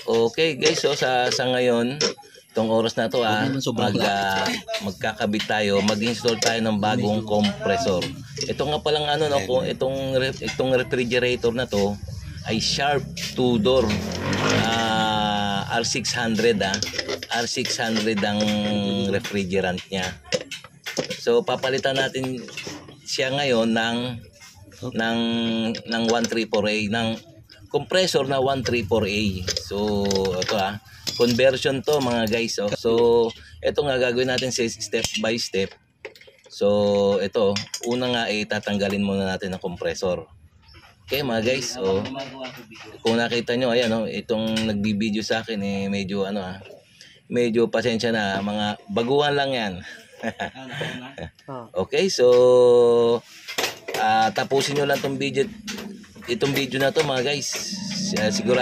Okay guys, so sa ngayon, itong oras na to magkakabit tayo, mag-install tayo ng bagong compressor. Ito nga palang ano no, itong refrigerator na to ay Sharp 2-door R600 R600 ang refrigerant niya. So papalitan natin siya ngayon ng 134A, ng compressor na 134A. So ito conversion to mga guys. So ito nga gagawin natin step by step. So ito, una nga tatanggalin muna natin ang compressor. Okay mga guys. So kung nakita nyo, ayan itong nagbibideo sa akin medyo medyo pasensya na, mga baguhan lang yan. Okay, so tapusin nyo lang itong video na to mga guys. Siguro